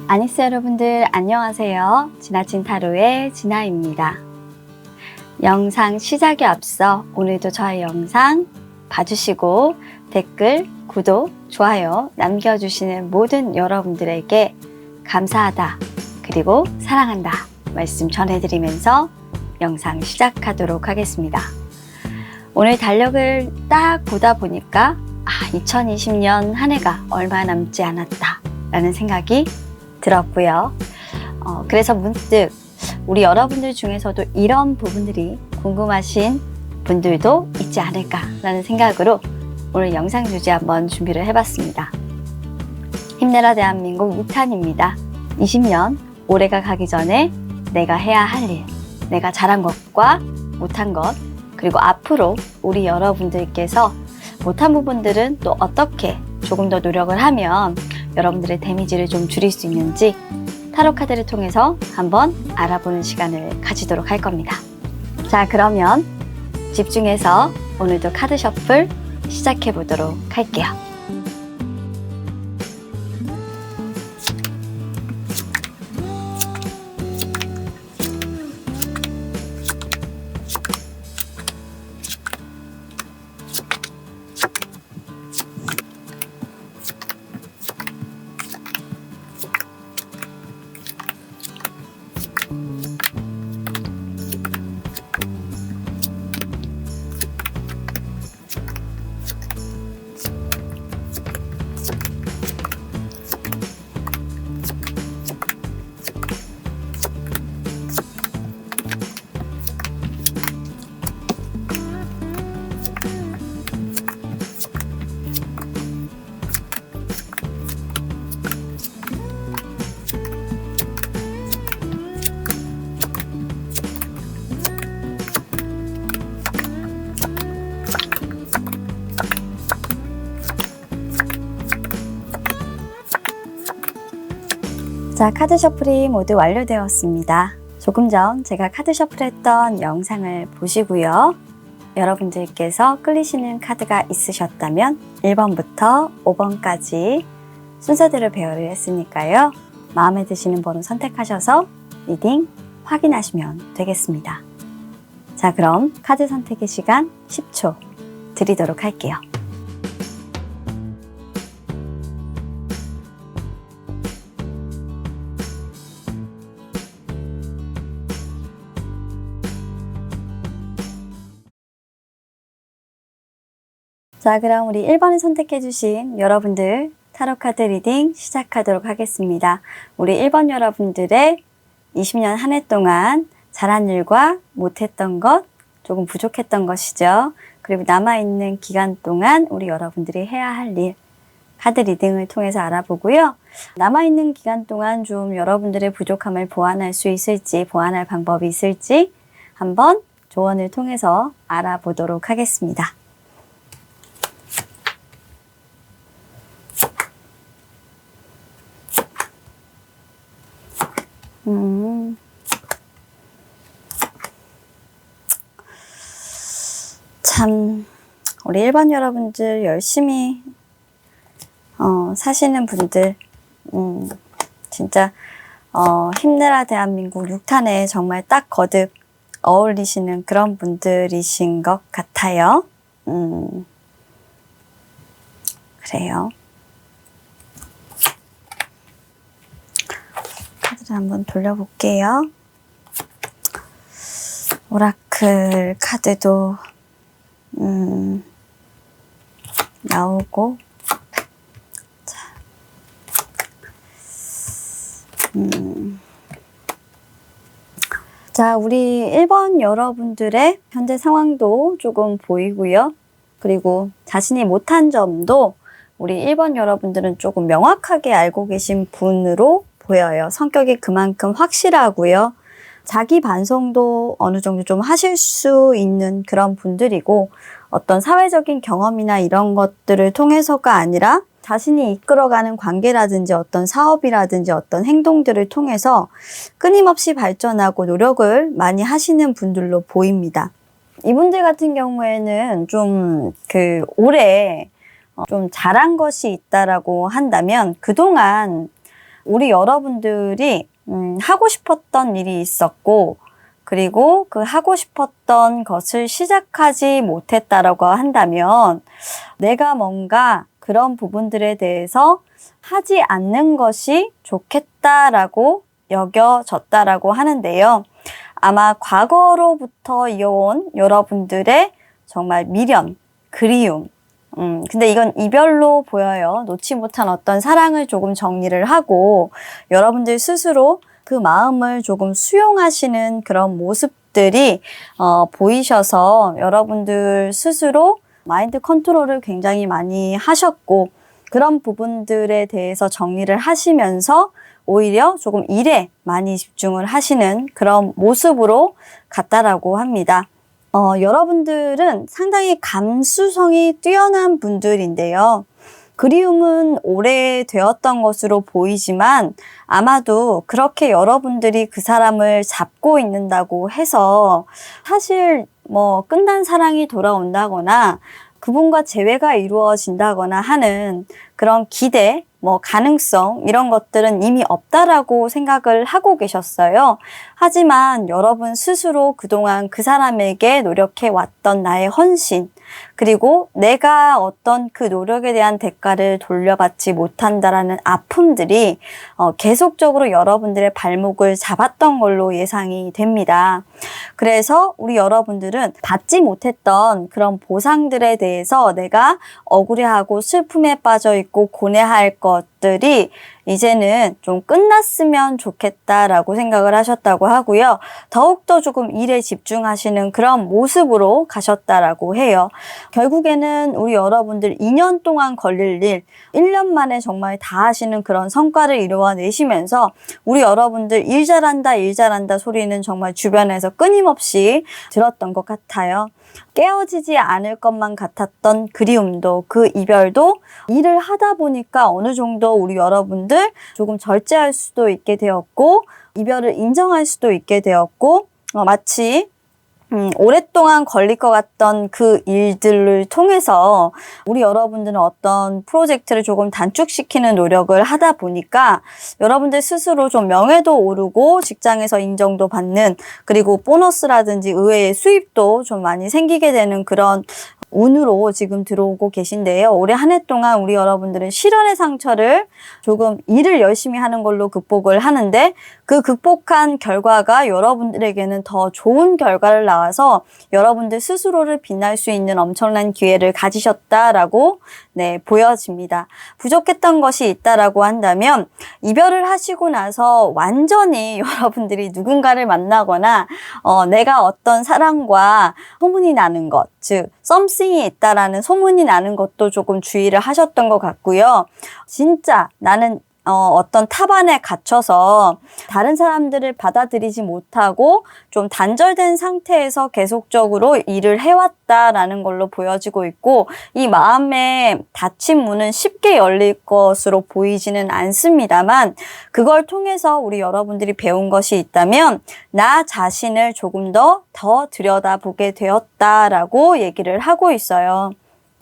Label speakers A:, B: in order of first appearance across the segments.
A: 아니스 여러분들 안녕하세요. 지나친 타로의 진아입니다. 영상 시작에 앞서 오늘도 저의 영상 봐주시고 댓글, 구독, 좋아요 남겨주시는 모든 여러분들에게 감사하다 그리고 사랑한다 말씀 전해드리면서 영상 시작하도록 하겠습니다. 오늘 달력을 딱 보다 보니까 2020년 한 해가 얼마 남지 않았다 라는 생각이 들었고요. 그래서 문득 우리 여러분들 중에서도 이런 부분들이 궁금하신 분들도 있지 않을까 라는 생각으로 오늘 영상 주제 한번 준비를 해봤습니다. 힘내라 대한민국 2탄입니다. 20년 올해가 가기 전에 내가 해야 할 일, 내가 잘한 것과 못한 것, 그리고 앞으로 우리 여러분들께서 못한 부분들은 또 어떻게 조금 더 노력을 하면 여러분들의 데미지를 좀 줄일 수 있는지 타로 카드를 통해서 한번 알아보는 시간을 가지도록 할 겁니다. 자, 그러면 집중해서 오늘도 카드 셔플 시작해 보도록 할게요. 자, 카드 셔플이 모두 완료되었습니다. 조금 전 제가 카드 셔플했던 영상을 보시고요. 여러분들께서 끌리시는 카드가 있으셨다면 1번부터 5번까지 순서대로 배열을 했으니까요. 마음에 드시는 번호 선택하셔서 리딩 확인하시면 되겠습니다. 자, 그럼 카드 선택의 시간 10초 드리도록 할게요. 자, 그럼 우리 1번을 선택해주신 여러분들 타로 카드 리딩 시작하도록 하겠습니다. 우리 1번 여러분들의 20년 한 해 동안 잘한 일과 못했던 것, 조금 부족했던 것이죠. 그리고 남아있는 기간 동안 우리 여러분들이 해야 할 일, 카드 리딩을 통해서 알아보고요. 남아있는 기간 동안 좀 여러분들의 부족함을 보완할 수 있을지, 보완할 방법이 있을지 한번 조언을 통해서 알아보도록 하겠습니다. 참 우리 1번 여러분들 열심히 사시는 분들 진짜 힘내라 대한민국 6탄에 정말 딱 거듭 어울리시는 그런 분들이신 것 같아요. 그래요. 카드를 한번 돌려볼게요. 오라클 카드도 나오고, 자, 자, 우리 1번 여러분들의 현재 상황도 조금 보이고요. 그리고 자신이 못한 점도 우리 1번 여러분들은 조금 명확하게 알고 계신 분으로 보여요. 성격이 그만큼 확실하고요. 자기 반성도 어느 정도 좀 하실 수 있는 그런 분들이고, 어떤 사회적인 경험이나 이런 것들을 통해서가 아니라 자신이 이끌어가는 관계라든지 어떤 사업이라든지 어떤 행동들을 통해서 끊임없이 발전하고 노력을 많이 하시는 분들로 보입니다. 이분들 같은 경우에는 좀 올해 좀 잘한 것이 있다라고 한다면 그동안 우리 여러분들이 하고 싶었던 일이 있었고, 그리고 그 하고 싶었던 것을 시작하지 못했다라고 한다면 내가 뭔가 그런 부분들에 대해서 하지 않는 것이 좋겠다라고 여겨졌다라고 하는데요. 아마 과거로부터 이어온 여러분들의 정말 미련, 그리움. 근데 이건 이별로 보여요. 놓지 못한 어떤 사랑을 조금 정리를 하고 여러분들 스스로 그 마음을 조금 수용하시는 그런 모습들이 보이셔서 여러분들 스스로 마인드 컨트롤을 굉장히 많이 하셨고 그런 부분들에 대해서 정리를 하시면서 오히려 조금 일에 많이 집중을 하시는 그런 모습으로 같다라고 합니다. 여러분들은 상당히 감수성이 뛰어난 분들인데요. 그리움은 오래되었던 것으로 보이지만 아마도 그렇게 여러분들이 그 사람을 잡고 있는다고 해서 사실 끝난 사랑이 돌아온다거나 그분과 재회가 이루어진다거나 하는 그런 기대, 가능성 이런 것들은 이미 없다라고 생각을 하고 계셨어요. 하지만 여러분 스스로 그동안 그 사람에게 노력해 왔던 나의 헌신, 그리고 내가 어떤 그 노력에 대한 대가를 돌려받지 못한다라는 아픔들이 계속적으로 여러분들의 발목을 잡았던 걸로 예상이 됩니다. 그래서 우리 여러분들은 받지 못했던 그런 보상들에 대해서 내가 억울해하고 슬픔에 빠져 있고 고뇌할 것들이 이제는 좀 끝났으면 좋겠다라고 생각을 하셨다고 하고요. 더욱더 조금 일에 집중하시는 그런 모습으로 가셨다라고 해요. 결국에는 우리 여러분들 2년 동안 걸릴 일, 1년 만에 정말 다 하시는 그런 성과를 이루어내시면서 우리 여러분들 일 잘한다 소리는 정말 주변에서 끊임없이 들었던 것 같아요. 깨어지지 않을 것만 같았던 그리움도 그 이별도 일을 하다 보니까 어느 정도 우리 여러분들 조금 절제할 수도 있게 되었고 이별을 인정할 수도 있게 되었고 마치 오랫동안 걸릴 것 같던 그 일들을 통해서 우리 여러분들은 어떤 프로젝트를 조금 단축시키는 노력을 하다 보니까 여러분들 스스로 좀 명예도 오르고 직장에서 인정도 받는 그리고 보너스라든지 의외의 수입도 좀 많이 생기게 되는 그런 운으로 지금 들어오고 계신데요. 올해 한 해 동안 우리 여러분들은 실현의 상처를 조금 일을 열심히 하는 걸로 극복을 하는데 그 극복한 결과가 여러분들에게는 더 좋은 결과를 낳아서 여러분들 스스로를 빛날 수 있는 엄청난 기회를 가지셨다라고 보여집니다. 부족했던 것이 있다라고 한다면 이별을 하시고 나서 완전히 여러분들이 누군가를 만나거나 내가 어떤 사람과 소문이 나는 것, 즉 썸씽이 있다라는 소문이 나는 것도 조금 주의를 하셨던 것 같고요. 진짜 나는 어떤 타반에 갇혀서 다른 사람들을 받아들이지 못하고 좀 단절된 상태에서 계속적으로 일을 해왔다라는 걸로 보여지고 있고 이 마음의 닫힌 문은 쉽게 열릴 것으로 보이지는 않습니다만 그걸 통해서 우리 여러분들이 배운 것이 있다면 나 자신을 조금 더 들여다보게 되었다라고 얘기를 하고 있어요.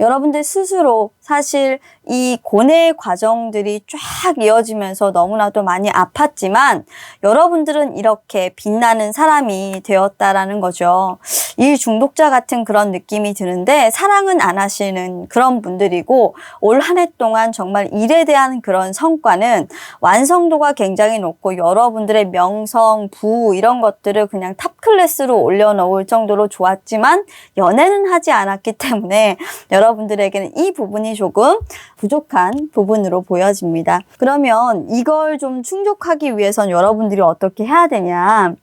A: 여러분들 스스로 사실 이 고뇌의 과정들이 쫙 이어지면서 너무나도 많이 아팠지만 여러분들은 이렇게 빛나는 사람이 되었다라는 거죠. 일 중독자 같은 그런 느낌이 드는데 사랑은 안 하시는 그런 분들이고 올 한 해 동안 정말 일에 대한 그런 성과는 완성도가 굉장히 높고 여러분들의 명성, 부 이런 것들을 그냥 탑 클래스로 올려놓을 정도로 좋았지만 연애는 하지 않았기 때문에 여러분들에게는 이 부분이 조금 부족한 부분으로 보여집니다. 그러면 이걸 좀 충족하기 위해선 여러분들이 어떻게 해야 되냐?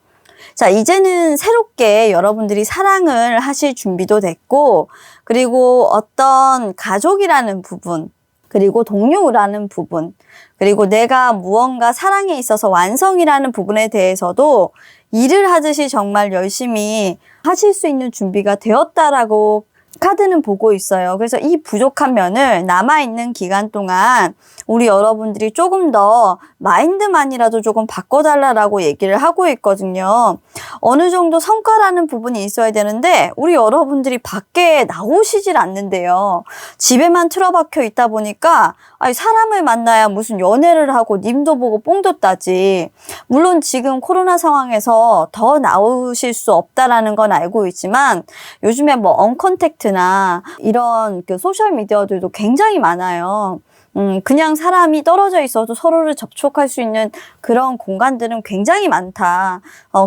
A: 자, 이제는 새롭게 여러분들이 사랑을 하실 준비도 됐고, 그리고 어떤 가족이라는 부분, 그리고 동료라는 부분, 그리고 내가 무언가 사랑에 있어서 완성이라는 부분에 대해서도 일을 하듯이 정말 열심히 하실 수 있는 준비가 되었다라고 카드는 보고 있어요. 그래서 이 부족한 면을 남아있는 기간 동안 우리 여러분들이 조금 더 마인드만이라도 조금 바꿔달라고 얘기를 하고 있거든요. 어느 정도 성과라는 부분이 있어야 되는데 우리 여러분들이 밖에 나오시질 않는데요. 집에만 틀어박혀 있다 보니까 아니, 사람을 만나야 무슨 연애를 하고 님도 보고 뽕도 따지. 물론 지금 코로나 상황에서 더 나오실 수 없다라는 건 알고 있지만 요즘에 뭐 언컨택트나 이런 그 소셜미디어들도 굉장히 많아요. 그냥 사람이 떨어져 있어도 서로를 접촉할 수 있는 그런 공간들은 굉장히 많다.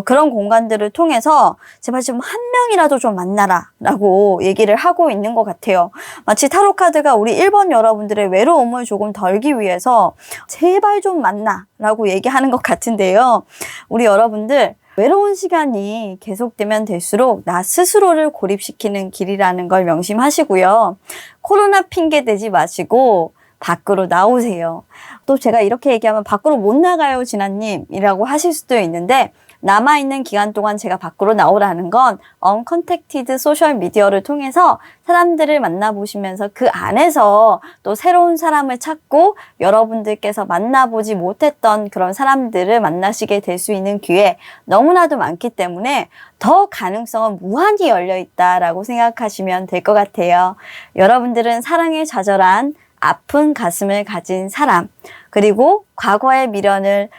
A: 그런 공간들을 통해서 제발 좀 한 명이라도 좀 만나라 라고 얘기를 하고 있는 것 같아요. 마치 타로카드가 우리 1번 여러분들의 외로움을 조금 덜기 위해서 제발 좀 만나 라고 얘기하는 것 같은데요. 우리 여러분들 외로운 시간이 계속되면 될수록 나 스스로를 고립시키는 길이라는 걸 명심하시고요. 코로나 핑계 대지 마시고 밖으로 나오세요. 또 제가 이렇게 얘기하면 밖으로 못 나가요, 진아님 이라고 하실 수도 있는데 남아있는 기간 동안 제가 밖으로 나오라는 건 언컨택티드 소셜미디어를 통해서 사람들을 만나보시면서 그 안에서 또 새로운 사람을 찾고 여러분들께서 만나보지 못했던 그런 사람들을 만나시게 될 수 있는 기회 너무나도 많기 때문에 더 가능성은 무한히 열려있다라고 생각하시면 될 것 같아요. 여러분들은 사랑에 좌절한 아픈 가슴을 가진 사람, 그리고 과거의 미련을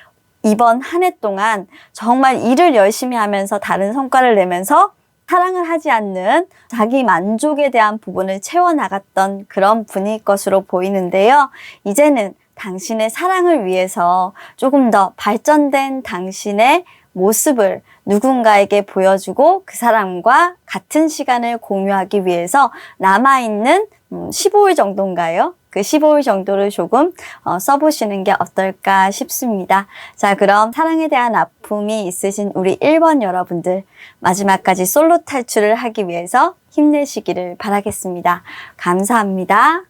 A: 이번 한 해 동안 정말 일을 열심히 하면서 다른 성과를 내면서 사랑을 하지 않는 자기 만족에 대한 부분을 채워나갔던 그런 분일 것으로 보이는데요. 이제는 당신의 사랑을 위해서 조금 더 발전된 당신의 모습을 누군가에게 보여주고 그 사람과 같은 시간을 공유하기 위해서 남아있는 15일 정도인가요? 그 15일 정도를 조금 써보시는 게 어떨까 싶습니다. 자, 그럼 사랑에 대한 아픔이 있으신 우리 1번 여러분들 마지막까지 솔로 탈출을 하기 위해서 힘내시기를 바라겠습니다. 감사합니다.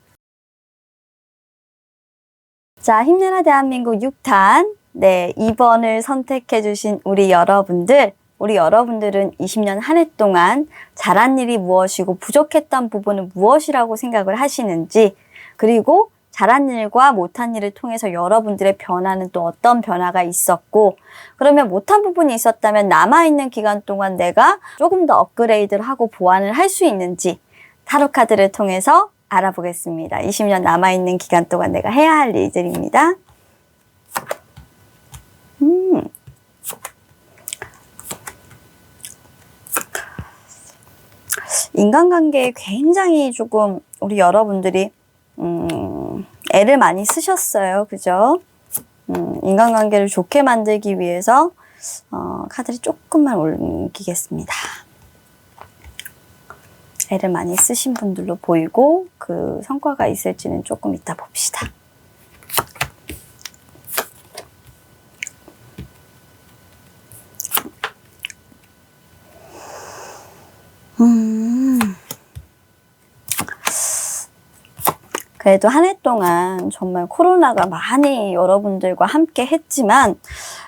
A: 자, 힘내라 대한민국 6탄 2번을 선택해 주신 우리 여러분들은 20년 한 해 동안 잘한 일이 무엇이고 부족했던 부분은 무엇이라고 생각을 하시는지, 그리고 잘한 일과 못한 일을 통해서 여러분들의 변화는 또 어떤 변화가 있었고, 그러면 못한 부분이 있었다면 남아있는 기간 동안 내가 조금 더 업그레이드를 하고 보완을 할 수 있는지 타로카드를 통해서 알아보겠습니다. 20년 남아있는 기간 동안 내가 해야 할 일들입니다. 인간관계에 굉장히 조금 우리 여러분들이 애를 많이 쓰셨어요. 그죠? 인간관계를 좋게 만들기 위해서 카드를 조금만 옮기겠습니다. 애를 많이 쓰신 분들로 보이고 그 성과가 있을지는 조금 이따 봅시다. 그래도 한 해 동안 정말 코로나가 많이 여러분들과 함께 했지만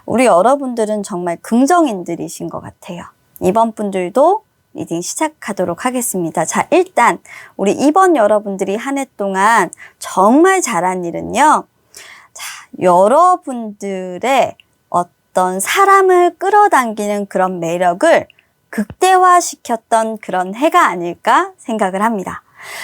A: 우리 여러분들은 정말 긍정인들이신 것 같아요. 이번 분들도 리딩 시작하도록 하겠습니다. 자, 일단 우리 2번 여러분들이 한 해 동안 정말 잘한 일은요. 자, 여러분들의 어떤 사람을 끌어당기는 그런 매력을 극대화시켰던 그런 해가 아닐까 생각을 합니다.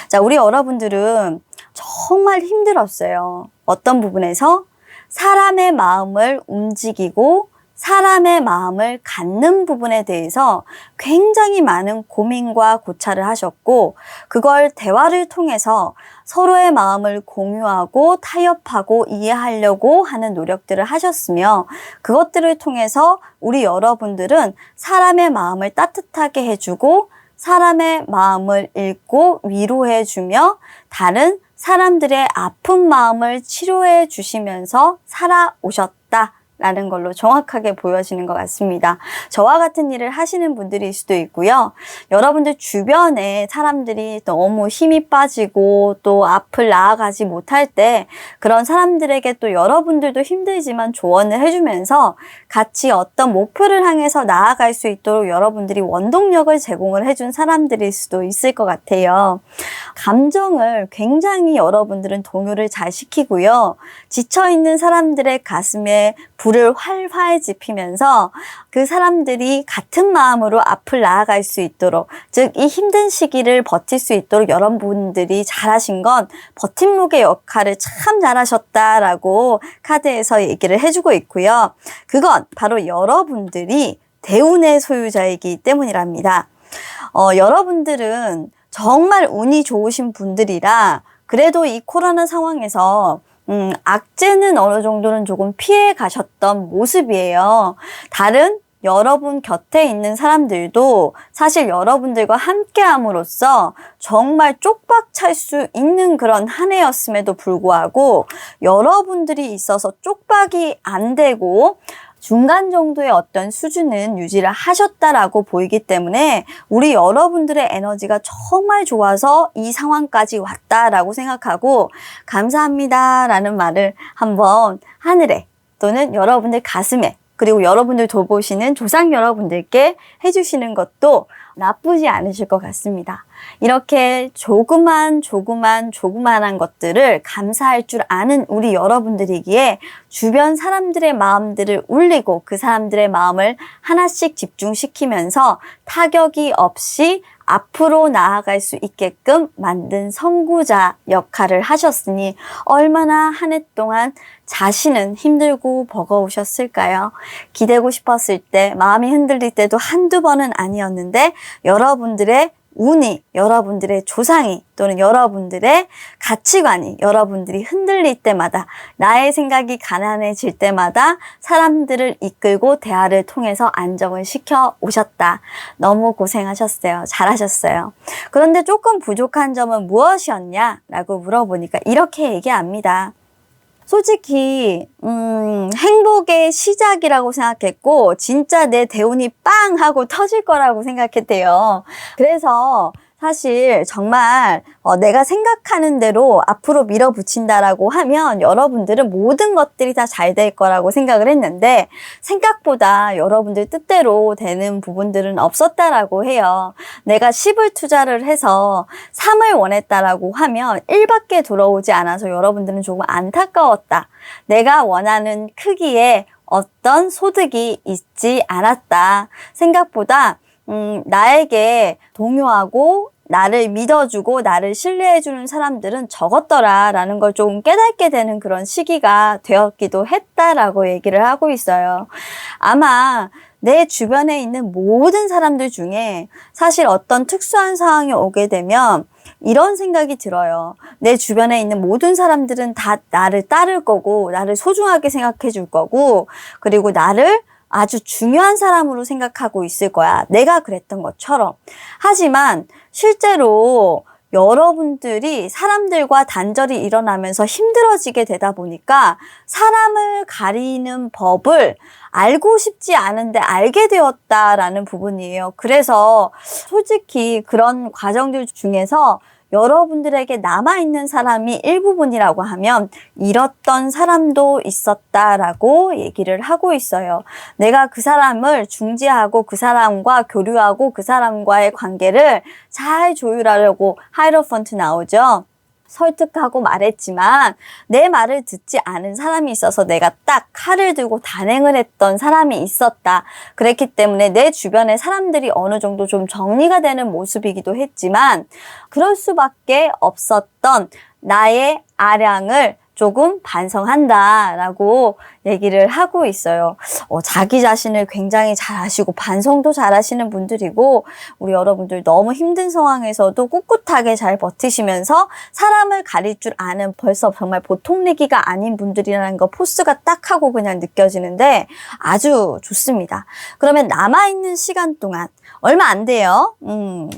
A: 자, 우리 여러분들은 정말 힘들었어요. 어떤 부분에서 사람의 마음을 움직이고 사람의 마음을 갖는 부분에 대해서 굉장히 많은 고민과 고찰을 하셨고, 그걸 대화를 통해서 서로의 마음을 공유하고 타협하고 이해하려고 하는 노력들을 하셨으며, 그것들을 통해서 우리 여러분들은 사람의 마음을 따뜻하게 해주고 사람의 마음을 읽고 위로해주며 다른 사람들의 아픈 마음을 치료해 주시면서 살아오셨다 라는 걸로 정확하게 보여지는 것 같습니다. 저와 같은 일을 하시는 분들일 수도 있고요. 여러분들 주변에 사람들이 너무 힘이 빠지고 또 앞을 나아가지 못할 때 그런 사람들에게 또 여러분들도 힘들지만 조언을 해주면서 같이 어떤 목표를 향해서 나아갈 수 있도록 여러분들이 원동력을 제공을 해준 사람들일 수도 있을 것 같아요. 감정을 굉장히 여러분들은 동요를 잘 시키고요. 지쳐있는 사람들의 가슴에 불을 활활 지피면서 그 사람들이 같은 마음으로 앞을 나아갈 수 있도록, 즉 이 힘든 시기를 버틸 수 있도록 여러분들이 잘하신 건 버팀목의 역할을 참 잘하셨다라고 카드에서 얘기를 해주고 있고요. 그건 바로 여러분들이 대운의 소유자이기 때문이랍니다. 여러분들은 정말 운이 좋으신 분들이라 그래도 이 코로나 상황에서 악재는 어느 정도는 조금 피해 가셨던 모습이에요. 다른 여러분 곁에 있는 사람들도 사실 여러분들과 함께함으로써 정말 쪽박 찰 수 있는 그런 한 해였음에도 불구하고 여러분들이 있어서 쪽박이 안 되고 중간 정도의 어떤 수준은 유지를 하셨다라고 보이기 때문에 우리 여러분들의 에너지가 정말 좋아서 이 상황까지 왔다라고 생각하고 감사합니다라는 말을 한번 하늘에 또는 여러분들 가슴에 그리고 여러분들 돌보시는 조상 여러분들께 해주시는 것도 나쁘지 않으실 것 같습니다. 이렇게 조그만한 것들을 감사할 줄 아는 우리 여러분들이기에 주변 사람들의 마음들을 울리고 그 사람들의 마음을 하나씩 집중시키면서 타격이 없이 앞으로 나아갈 수 있게끔 만든 선구자 역할을 하셨으니 얼마나 한 해 동안 자신은 힘들고 버거우셨을까요? 기대고 싶었을 때, 마음이 흔들릴 때도 한두 번은 아니었는데 여러분들의 운이, 여러분들의 조상이 또는 여러분들의 가치관이 여러분들이 흔들릴 때마다 나의 생각이 가난해질 때마다 사람들을 이끌고 대화를 통해서 안정을 시켜 오셨다. 너무 고생하셨어요. 잘하셨어요. 그런데 조금 부족한 점은 무엇이었냐? 라고 물어보니까 이렇게 얘기합니다. 솔직히 행복의 시작이라고 생각했고 진짜 내 대운이 빵 하고 터질 거라고 생각했대요. 그래서 사실 정말 내가 생각하는 대로 앞으로 밀어붙인다라고 하면 여러분들은 모든 것들이 다 잘 될 거라고 생각을 했는데 생각보다 여러분들 뜻대로 되는 부분들은 없었다라고 해요. 내가 10을 투자를 해서 3을 원했다라고 하면 1밖에 돌아오지 않아서 여러분들은 조금 안타까웠다. 내가 원하는 크기의 어떤 소득이 있지 않았다. 생각보다 나에게 동요하고 나를 믿어주고 나를 신뢰해주는 사람들은 적었더라라는 걸 조금 깨닫게 되는 그런 시기가 되었기도 했다라고 얘기를 하고 있어요. 아마 내 주변에 있는 모든 사람들 중에 사실 어떤 특수한 상황이 오게 되면 이런 생각이 들어요. 내 주변에 있는 모든 사람들은 다 나를 따를 거고 나를 소중하게 생각해 줄 거고 그리고 나를 아주 중요한 사람으로 생각하고 있을 거야. 내가 그랬던 것처럼. 하지만 실제로 여러분들이 사람들과 단절이 일어나면서 힘들어지게 되다 보니까 사람을 가리는 법을 알고 싶지 않은데 알게 되었다라는 부분이에요. 그래서 솔직히 그런 과정들 중에서 여러분들에게 남아있는 사람이 일부분이라고 하면 잃었던 사람도 있었다라고 얘기를 하고 있어요. 내가 그 사람을 중지하고 그 사람과 교류하고 그 사람과의 관계를 잘 조율하려고 하이로펀트 나오죠. 설득하고 말했지만 내 말을 듣지 않은 사람이 있어서 내가 딱 칼을 들고 단행을 했던 사람이 있었다. 그랬기 때문에 내 주변에 사람들이 어느 정도 좀 정리가 되는 모습이기도 했지만 그럴 수밖에 없었던 나의 아량을 조금 반성한다라고 얘기를 하고 있어요. 자기 자신을 굉장히 잘 아시고 반성도 잘 하시는 분들이고 우리 여러분들 너무 힘든 상황에서도 꿋꿋하게 잘 버티시면서 사람을 가릴 줄 아는 벌써 정말 보통 내기가 아닌 분들이라는 거 포스가 딱 하고 그냥 느껴지는데 아주 좋습니다. 그러면 남아있는 시간 동안 얼마 안 돼요.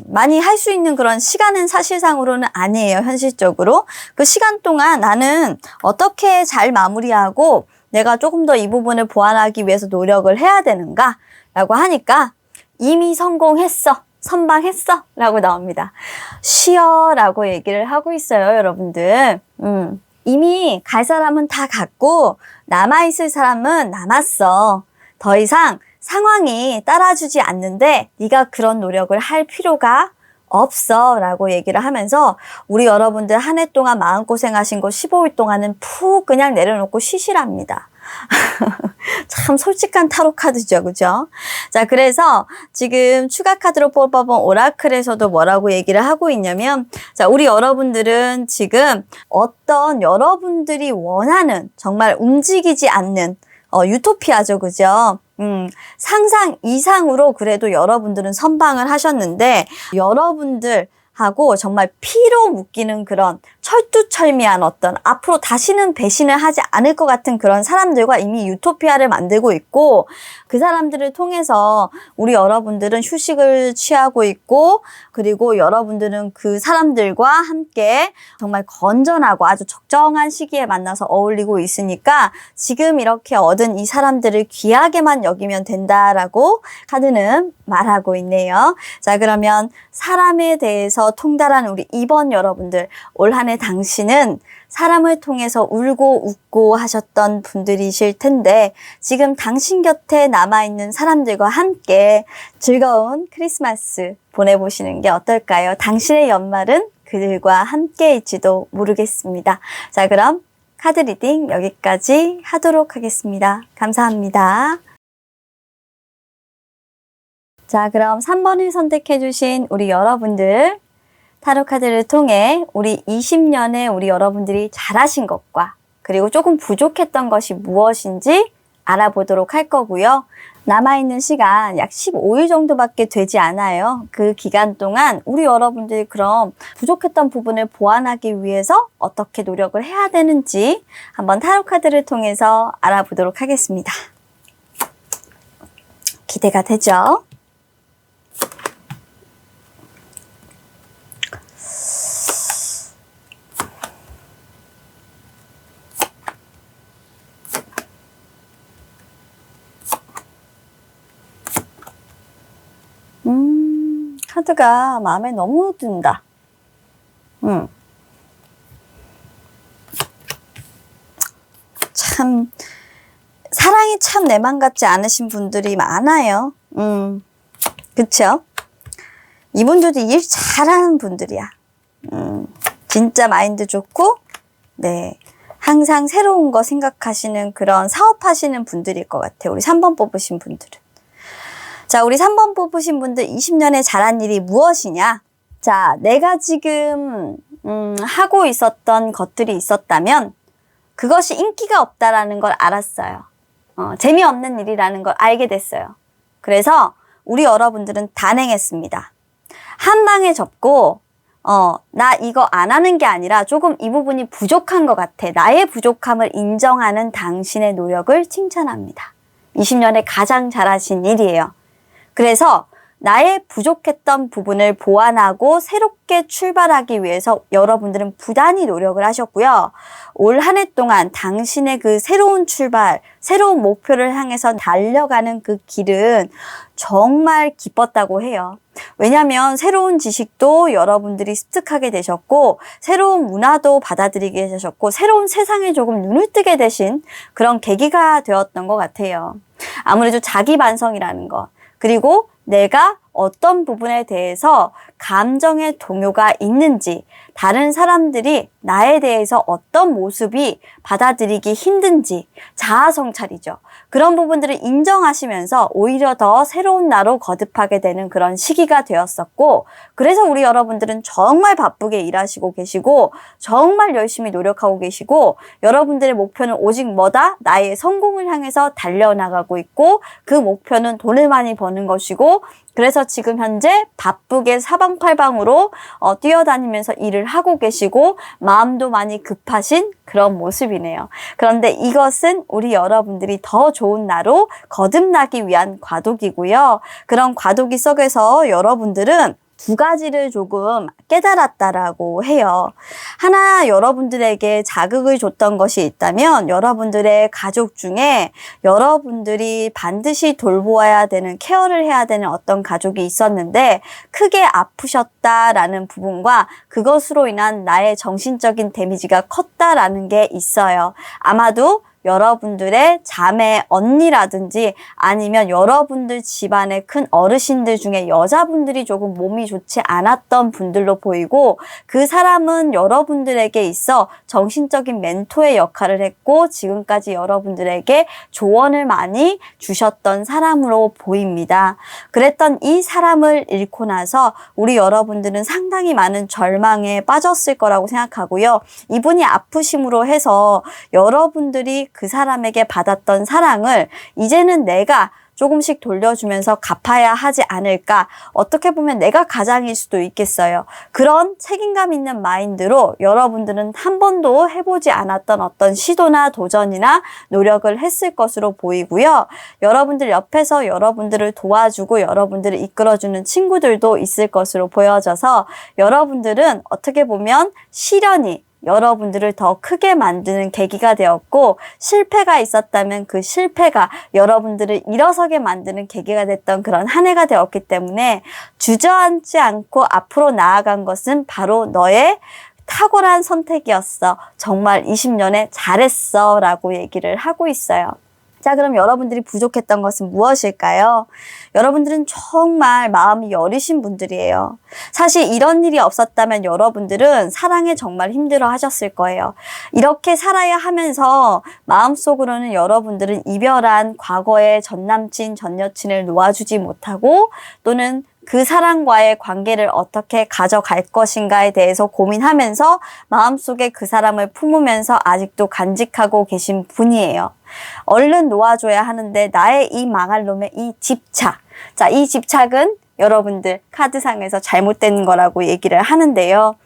A: 많이 할 수 있는 그런 시간은 사실상으로는 아니에요. 현실적으로. 그 시간 동안 나는 어떻게 잘 마무리하고 내가 조금 더 이 부분을 보완하기 위해서 노력을 해야 되는가? 라고 하니까 이미 성공했어. 선방했어. 라고 나옵니다. 쉬어. 라고 얘기를 하고 있어요, 여러분들. 이미 갈 사람은 다 갔고 남아있을 사람은 남았어. 더 이상 상황이 따라주지 않는데 네가 그런 노력을 할 필요가 없어 라고 얘기를 하면서 우리 여러분들 한 해 동안 마음고생하신 거 15일 동안은 푹 그냥 내려놓고 쉬시랍니다. 참 솔직한 타로 카드죠, 그죠? 자, 그래서 지금 추가 카드로 뽑아본 오라클에서도 뭐라고 얘기를 하고 있냐면, 자, 우리 여러분들은 지금 어떤 여러분들이 원하는 정말 움직이지 않는 유토피아죠, 그죠? 상상 이상으로 그래도 여러분들은 선방을 하셨는데, 여러분들하고 정말 피로 묶이는 그런 철두철미한 어떤 앞으로 다시는 배신을 하지 않을 것 같은 그런 사람들과 이미 유토피아를 만들고 있고, 그 사람들을 통해서 우리 여러분들은 휴식을 취하고 있고, 그리고 여러분들은 그 사람들과 함께 정말 건전하고 아주 적정한 시기에 만나서 어울리고 있으니까 지금 이렇게 얻은 이 사람들을 귀하게만 여기면 된다라고 카드는 말하고 있네요. 자, 그러면 사람에 대해서 통달한 우리 2번 여러분들, 올 한 해 당신은 사람을 통해서 울고 웃고 하셨던 분들이실 텐데 지금 당신 곁에 남아있는 사람들과 함께 즐거운 크리스마스 보내보시는 게 어떨까요? 당신의 연말은 그들과 함께일지도 모르겠습니다. 자, 그럼 카드 리딩 여기까지 하도록 하겠습니다. 감사합니다. 자, 그럼 3번을 선택해 주신 우리 여러분들 타로 카드를 통해 우리 20년에 우리 여러분들이 잘하신 것과 그리고 조금 부족했던 것이 무엇인지 알아보도록 할 거고요. 남아있는 시간 약 15일 정도밖에 되지 않아요. 그 기간 동안 우리 여러분들이 그럼 부족했던 부분을 보완하기 위해서 어떻게 노력을 해야 되는지 한번 타로 카드를 통해서 알아보도록 하겠습니다. 기대가 되죠? 카드가 마음에 너무 든다. 참 사랑이 참 내 맘 같지 않으신 분들이 많아요. 그쵸? 이분들도 일 잘하는 분들이야. 진짜 마인드 좋고, 네. 항상 새로운 거 생각하시는 그런 사업하시는 분들일 것 같아요. 우리 3번 뽑으신 분들은. 자, 우리 3번 뽑으신 분들 20년에 잘한 일이 무엇이냐? 자, 내가 지금 하고 있었던 것들이 있었다면 그것이 인기가 없다라는 걸 알았어요. 재미없는 일이라는 걸 알게 됐어요. 그래서 우리 여러분들은 단행했습니다. 한 방에 접고 나 이거 안 하는 게 아니라 조금 이 부분이 부족한 것 같아. 나의 부족함을 인정하는 당신의 노력을 칭찬합니다. 20년에 가장 잘하신 일이에요. 그래서 나의 부족했던 부분을 보완하고 새롭게 출발하기 위해서 여러분들은 부단히 노력을 하셨고요. 올 한 해 동안 당신의 그 새로운 출발, 새로운 목표를 향해서 달려가는 그 길은 정말 기뻤다고 해요. 왜냐하면 새로운 지식도 여러분들이 습득하게 되셨고 새로운 문화도 받아들이게 되셨고 새로운 세상에 조금 눈을 뜨게 되신 그런 계기가 되었던 것 같아요. 아무래도 자기 반성이라는 것, 그리고 내가 어떤 부분에 대해서 감정의 동요가 있는지, 다른 사람들이 나에 대해서 어떤 모습이 받아들이기 힘든지, 자아성찰이죠. 그런 부분들을 인정하시면서 오히려 더 새로운 나로 거듭하게 되는 그런 시기가 되었었고, 그래서 우리 여러분들은 정말 바쁘게 일하시고 계시고 정말 열심히 노력하고 계시고 여러분들의 목표는 오직 뭐다? 나의 성공을 향해서 달려나가고 있고 그 목표는 돈을 많이 버는 것이고 그래서 지금 현재 바쁘게 사방팔방으로 뛰어다니면서 일을 하고 계시고 마음도 많이 급하신 그런 모습이네요. 그런데 이것은 우리 여러분들이 더 좋은 나로 거듭나기 위한 과도기고요. 그런 과도기 속에서 여러분들은 두 가지를 조금 깨달았다라고 해요. 하나, 여러분들에게 자극을 줬던 것이 있다면 여러분들의 가족 중에 여러분들이 반드시 돌보아야 되는, 케어를 해야 되는 어떤 가족이 있었는데 크게 아프셨다라는 부분과 그것으로 인한 나의 정신적인 데미지가 컸다라는 게 있어요. 아마도 여러분들의 자매 언니라든지 아니면 여러분들 집안의 큰 어르신들 중에 여자분들이 조금 몸이 좋지 않았던 분들로 보이고, 그 사람은 여러분들에게 있어 정신적인 멘토의 역할을 했고 지금까지 여러분들에게 조언을 많이 주셨던 사람으로 보입니다. 그랬던 이 사람을 잃고 나서 우리 여러분들은 상당히 많은 절망에 빠졌을 거라고 생각하고요. 이분이 아프심으로 해서 여러분들이 그 사람에게 받았던 사랑을 이제는 내가 조금씩 돌려주면서 갚아야 하지 않을까. 어떻게 보면 내가 가장일 수도 있겠어요. 그런 책임감 있는 마인드로 여러분들은 한 번도 해보지 않았던 어떤 시도나 도전이나 노력을 했을 것으로 보이고요. 여러분들 옆에서 여러분들을 도와주고 여러분들을 이끌어주는 친구들도 있을 것으로 보여져서 여러분들은 어떻게 보면 시련이 여러분들을 더 크게 만드는 계기가 되었고, 실패가 있었다면 그 실패가 여러분들을 일어서게 만드는 계기가 됐던 그런 한 해가 되었기 때문에 주저앉지 않고 앞으로 나아간 것은 바로 너의 탁월한 선택이었어. 정말 20년에 잘했어 라고 얘기를 하고 있어요. 자, 그럼 여러분들이 부족했던 것은 무엇일까요? 여러분들은 정말 마음이 여리신 분들이에요. 사실 이런 일이 없었다면 여러분들은 사랑에 정말 힘들어 하셨을 거예요. 이렇게 살아야 하면서 마음속으로는 여러분들은 이별한 과거의 전남친, 전여친을 놓아주지 못하고 또는 그 사람과의 관계를 어떻게 가져갈 것인가에 대해서 고민하면서 마음속에 그 사람을 품으면서 아직도 간직하고 계신 분이에요. 얼른 놓아줘야 하는데 나의 이 망할 놈의 이 집착. 자, 이 집착은 여러분들 카드상에서 잘못된 거라고 얘기를 하는데요.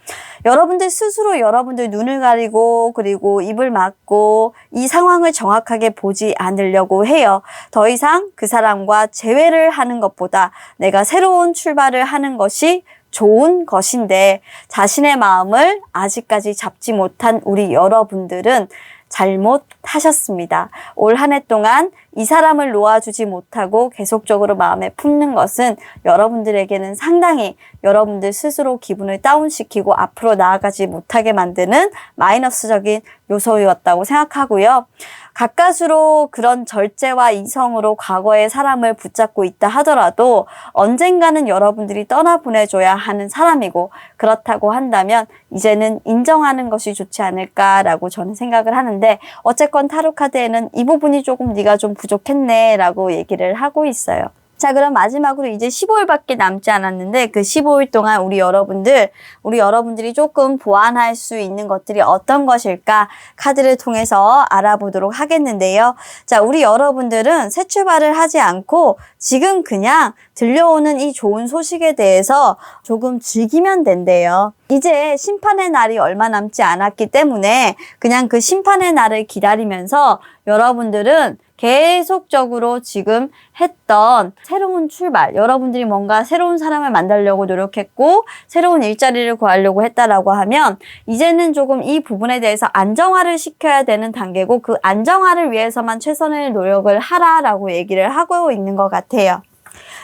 A: 여러분들 스스로 여러분들 눈을 가리고 그리고 입을 막고 이 상황을 정확하게 보지 않으려고 해요. 더 이상 그 사람과 재회를 하는 것보다 내가 새로운 출발을 하는 것이 좋은 것인데, 자신의 마음을 아직까지 잡지 못한 우리 여러분들은 잘못하셨습니다. 올 한 해 동안 이 사람을 놓아주지 못하고 계속적으로 마음에 품는 것은 여러분들에게는 상당히 여러분들 스스로 기분을 다운시키고 앞으로 나아가지 못하게 만드는 마이너스적인 요소였다고 생각하고요. 가까스로 그런 절제와 이성으로 과거의 사람을 붙잡고 있다 하더라도 언젠가는 여러분들이 떠나보내줘야 하는 사람이고, 그렇다고 한다면 이제는 인정하는 것이 좋지 않을까라고 저는 생각을 하는데, 어쨌건 타로 카드에는 이 부분이 조금 네가 좀 부족했네 라고 얘기를 하고 있어요. 자, 그럼 마지막으로 이제 15일밖에 남지 않았는데 그 15일 동안 우리 여러분들이 조금 보완할 수 있는 것들이 어떤 것일까 카드를 통해서 알아보도록 하겠는데요. 자, 우리 여러분들은 새 출발을 하지 않고 지금 그냥 들려오는 이 좋은 소식에 대해서 조금 즐기면 된대요. 이제 심판의 날이 얼마 남지 않았기 때문에 그냥 그 심판의 날을 기다리면서 여러분들은 계속적으로 지금 했던 새로운 출발, 여러분들이 뭔가 새로운 사람을 만나려고 노력했고 새로운 일자리를 구하려고 했다라고 하면 이제는 조금 이 부분에 대해서 안정화를 시켜야 되는 단계고, 그 안정화를 위해서만 최선의 노력을 하라라고 얘기를 하고 있는 것 같아요.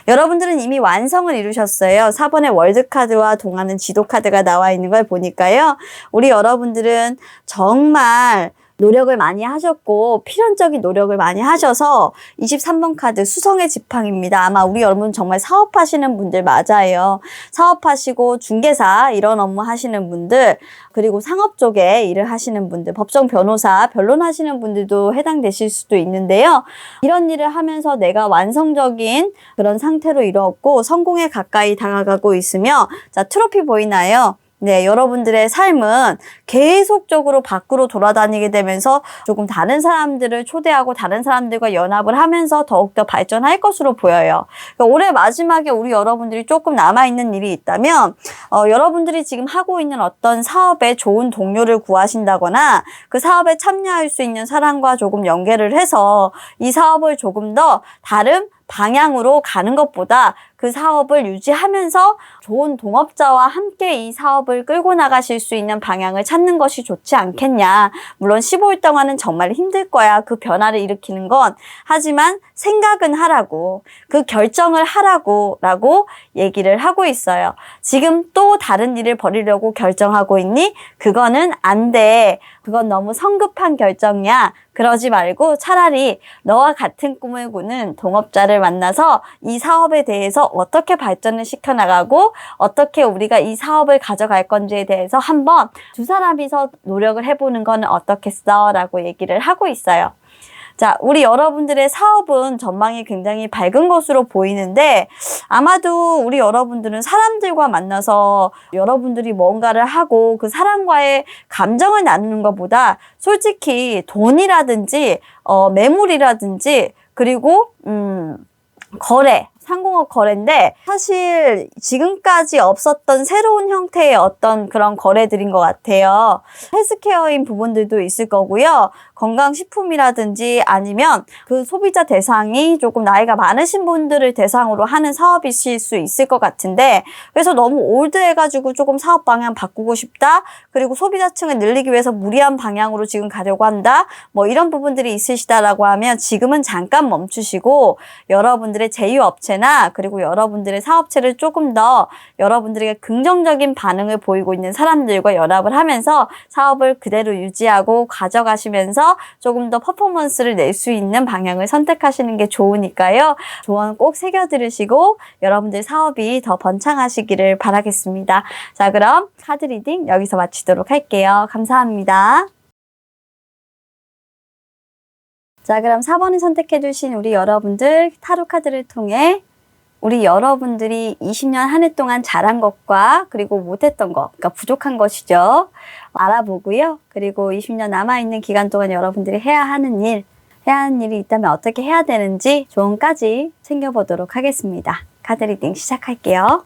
A: 여러분들은 이미 완성을 이루셨어요. 4번의 월드카드와 동하는 지도카드가 나와 있는 걸 보니까요. 우리 여러분들은 정말 노력을 많이 하셨고 필연적인 노력을 많이 하셔서 23번 카드 수성의 지팡이입니다. 아마 우리 여러분 정말 사업하시는 분들 맞아요. 사업하시고 중개사 이런 업무 하시는 분들, 그리고 상업 쪽에 일을 하시는 분들, 법정 변호사, 변론하시는 분들도 해당되실 수도 있는데요. 이런 일을 하면서 내가 완성적인 그런 상태로 이루었고 성공에 가까이 다가가고 있으며, 자, 트로피 보이나요? 네, 여러분들의 삶은 계속적으로 밖으로 돌아다니게 되면서 조금 다른 사람들을 초대하고 다른 사람들과 연합을 하면서 더욱더 발전할 것으로 보여요. 그러니까 올해 마지막에 우리 여러분들이 조금 남아있는 일이 있다면 여러분들이 지금 하고 있는 어떤 사업에 좋은 동료를 구하신다거나 그 사업에 참여할 수 있는 사람과 조금 연계를 해서 이 사업을 조금 더 다른 방향으로 가는 것보다 그 사업을 유지하면서 좋은 동업자와 함께 이 사업을 끌고 나가실 수 있는 방향을 찾는 것이 좋지 않겠냐. 물론 15일 동안은 정말 힘들 거야. 그 변화를 일으키는 건. 하지만 생각은 하라고, 그 결정을 하라고 라고 얘기를 하고 있어요. 지금 또 다른 일을 벌이려고 결정하고 있니? 그거는 안 돼. 그건 너무 성급한 결정이야. 그러지 말고 차라리 너와 같은 꿈을 꾸는 동업자를 만나서 이 사업에 대해서 어떻게 발전을 시켜나가고 어떻게 우리가 이 사업을 가져갈 건지에 대해서 한번 두 사람이서 노력을 해보는 건 어떻겠어? 라고 얘기를 하고 있어요. 자, 우리 여러분들의 사업은 전망이 굉장히 밝은 것으로 보이는데 아마도 우리 여러분들은 사람들과 만나서 여러분들이 뭔가를 하고 그 사람과의 감정을 나누는 것보다 솔직히 돈이라든지 매물이라든지 그리고 거래, 상공업 거래인데 사실 지금까지 없었던 새로운 형태의 어떤 그런 거래들인 것 같아요. 헬스케어인 부분들도 있을 거고요. 건강식품이라든지 아니면 그 소비자 대상이 조금 나이가 많으신 분들을 대상으로 하는 사업이실 수 있을 것 같은데 그래서 너무 올드해가지고 조금 사업 방향 바꾸고 싶다. 그리고 소비자층을 늘리기 위해서 무리한 방향으로 지금 가려고 한다. 뭐 이런 부분들이 있으시다라고 하면 지금은 잠깐 멈추시고 여러분들의 제휴업체나 그리고 여러분들의 사업체를 조금 더 여러분들에게 긍정적인 반응을 보이고 있는 사람들과 연합을 하면서 사업을 그대로 유지하고 가져가시면서 조금 더 퍼포먼스를 낼 수 있는 방향을 선택하시는 게 좋으니까요. 조언 꼭 새겨 들으시고 여러분들 사업이 더 번창하시기를 바라겠습니다. 자, 그럼 카드 리딩 여기서 마치도록 할게요. 감사합니다. 자, 그럼 4번을 선택해 주신 우리 여러분들 타로 카드를 통해 우리 여러분들이 20년 한 해 동안 잘한 것과 그리고 못했던 것, 그러니까 부족한 것이죠. 알아보고요. 그리고 20년 남아있는 기간 동안 여러분들이 해야 하는 일이 있다면 어떻게 해야 되는지 조언까지 챙겨보도록 하겠습니다. 카드 리딩 시작할게요.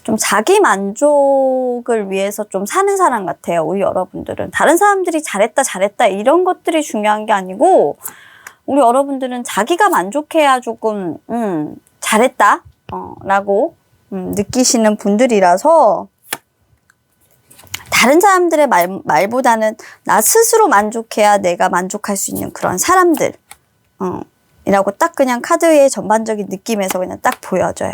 A: 좀 자기 만족을 위해서 좀 사는 사람 같아요. 우리 여러분들은. 다른 사람들이 잘했다 이런 것들이 중요한 게 아니고 우리 여러분들은 자기가 만족해야 조금 잘했다 라고 느끼시는 분들이라서 다른 사람들의 말보다는 나 스스로 만족해야 내가 만족할 수 있는 그런 사람들 이라고 딱 그냥 카드의 전반적인 느낌에서 그냥 딱 보여져요.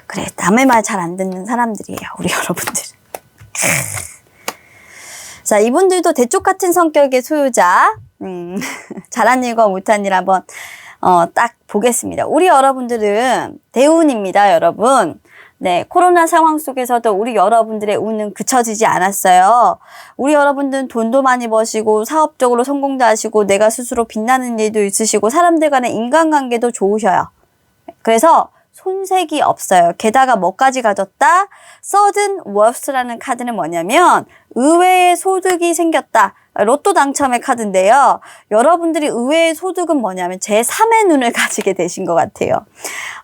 A: 그래, 남의 말 잘 안 듣는 사람들이에요, 우리 여러분들. 자, 이분들도 대쪽 같은 성격의 소유자. 잘한 일과 못한 일 한번 딱 보겠습니다. 우리 여러분들은 대운입니다, 여러분. 네, 코로나 상황 속에서도 우리 여러분들의 운은 그쳐지지 않았어요. 우리 여러분들은 돈도 많이 버시고 사업적으로 성공도 하시고 내가 스스로 빛나는 일도 있으시고 사람들 간의 인간관계도 좋으셔요. 그래서 손색이 없어요. 게다가 뭐까지 가졌다? Sudden Wealth라는 카드는 뭐냐면 의외의 소득이 생겼다. 로또 당첨의 카드인데요. 여러분들이 의외의 소득은 뭐냐면 제3의 눈을 가지게 되신 것 같아요.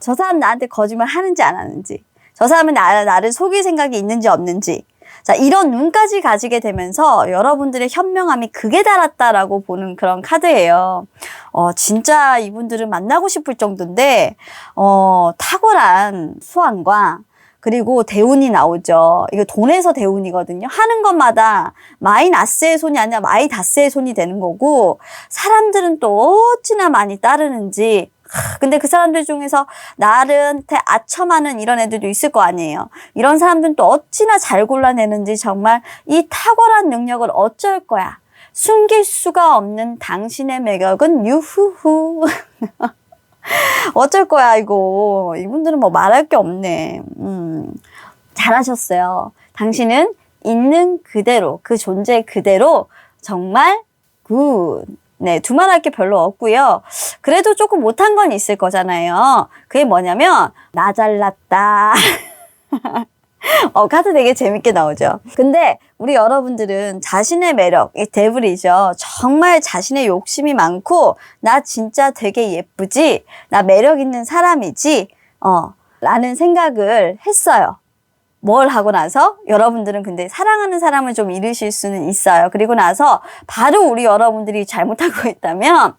A: 저 사람 나한테 거짓말 하는지 안 하는지, 저 사람은 나를 속일 생각이 있는지 없는지, 자, 이런 눈까지 가지게 되면서 여러분들의 현명함이 극에 달았다라고 보는 그런 카드예요. 진짜 이분들은 만나고 싶을 정도인데, 탁월한 수완과 그리고 대운이 나오죠. 이거 돈에서 대운이거든요. 하는 것마다 마이너스의 손이 아니라 마이다스의 손이 되는 거고, 사람들은 또 어찌나 많이 따르는지, 근데 그 사람들 중에서 나한테 아첨하는 이런 애들도 있을 거 아니에요. 이런 사람들은 또 어찌나 잘 골라내는지 정말 이 탁월한 능력을 어쩔 거야. 숨길 수가 없는 당신의 매력은 유후후. 어쩔 거야 이거. 이분들은 뭐 말할 게 없네. 잘하셨어요. 당신은 있는 그대로, 그 존재 그대로 정말 굿. 네, 두말할 게 별로 없고요. 그래도 조금 못한 건 있을 거잖아요. 그게 뭐냐면 나 잘났다. 카드 되게 재밌게 나오죠. 근데 우리 여러분들은 자신의 매력, 이 데블이죠. 정말 자신의 욕심이 많고 나 진짜 되게 예쁘지? 나 매력 있는 사람이지? 라는 생각을 했어요. 뭘 하고 나서 여러분들은 근데 사랑하는 사람을 좀 잃으실 수는 있어요. 그리고 나서 바로 우리 여러분들이 잘못하고 있다면